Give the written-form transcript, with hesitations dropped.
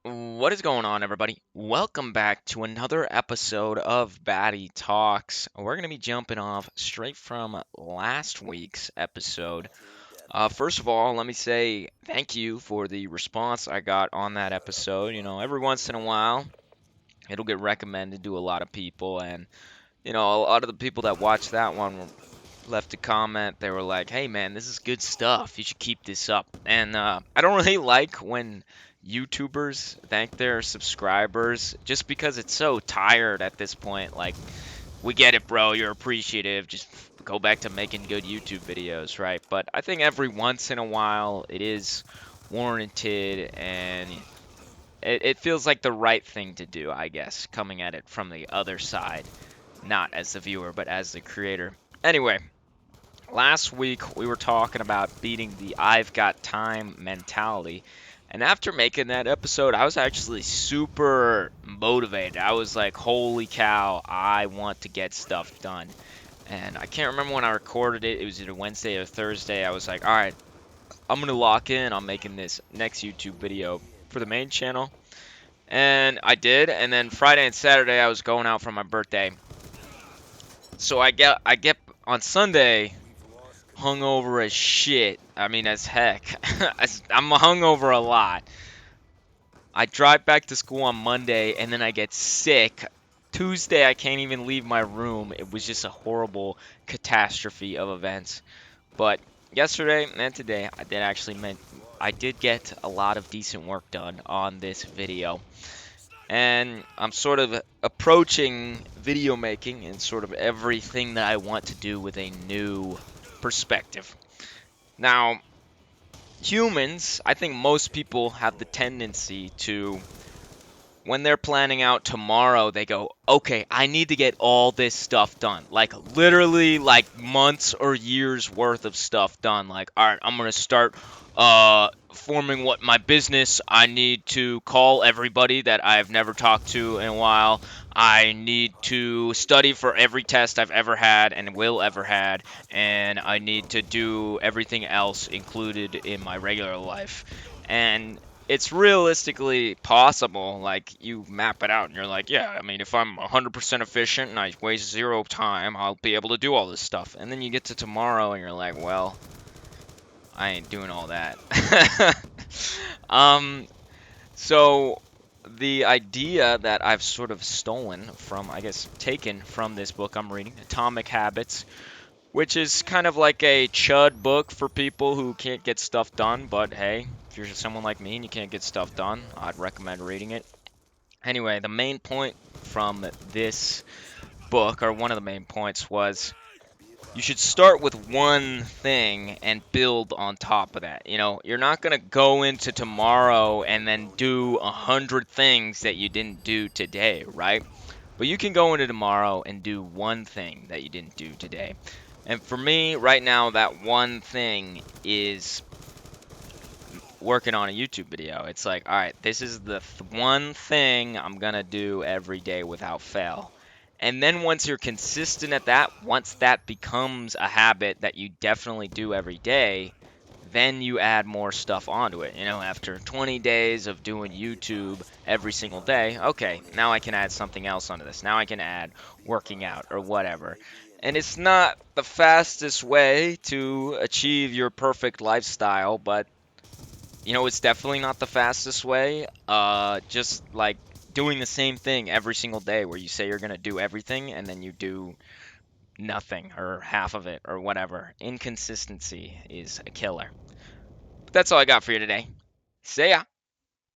What is going on, everybody? Welcome back to another episode of Batty Talks. We're going to be jumping off straight from last week's episode. First of all, let me say thank you for the response I got on that episode. Every once in a while, it'll get recommended to a lot of people, and a lot of the people that watched that one left a comment. They were like, "Hey, man, this is good stuff. You should keep this up." And I don't really like when YouTubers thank their subscribers just because it's so tired at this point. Like, we get it, bro. You're appreciative. Just go back to making good YouTube videos, right? But I think every once in a while it is warranted, and it feels like the right thing to do, I guess, coming at it from the other side, not as the viewer, but as the creator. Anyway, last week we were talking about beating the I've got time mentality. And after making that episode, I was actually super motivated. I was like, holy cow, I want to get stuff done. And I can't remember when I recorded it. It was either Wednesday or Thursday. I was like, all right, I'm going to lock in on making this next YouTube video for the main channel. And I did. And then Friday and Saturday, I was going out for my birthday. So I get on Sunday hungover as shit. I mean, as heck. I'm hungover a lot. I drive back to school on Monday and then I get sick. Tuesday, I can't even leave my room. It was just a horrible catastrophe of events. But yesterday and today, I did get a lot of decent work done on this video. And I'm sort of approaching video making and sort of everything that I want to do with a new perspective. Now, humans, I think most people have the tendency to, when they're planning out tomorrow, they go, okay, I need to get all this stuff done. Like, literally, like, months or years worth of stuff done. Like, all right, I'm going to start forming what my business. I need to call everybody that I've never talked to in a while. I need to study for every test I've ever had and will ever had, and I need to do everything else included in my regular life. And it's realistically possible. Like, you map it out and you're like, yeah, I mean, if I'm 100% efficient and I waste zero time, I'll be able to do all this stuff. And then you get to tomorrow and you're like, well, I ain't doing all that. um, so the idea that I've sort of stolen from, I guess, taken from this book I'm reading, Atomic Habits, which is kind of like a chud book for people who can't get stuff done. But hey, if you're someone like me and you can't get stuff done, I'd recommend reading it. Anyway, the main point from this book, or one of the main points, was you should start with one thing and build on top of that. You're not going to go into tomorrow and then do 100 things that you didn't do today, right? But you can go into tomorrow and do one thing that you didn't do today. And for me, right now, that one thing is working on a YouTube video. It's like, all right, this is the one thing I'm going to do every day without fail. And then once you're consistent at that, once that becomes a habit that you definitely do every day, then you add more stuff onto it. After 20 days of doing YouTube every single day, okay, now I can add something else onto this. Now I can add working out or whatever. And it's not the fastest way to achieve your perfect lifestyle, but it's definitely not the fastest way. Just like doing the same thing every single day where you say you're going to do everything and then you do nothing or half of it or whatever. Inconsistency is a killer. But that's all I got for you today. See ya.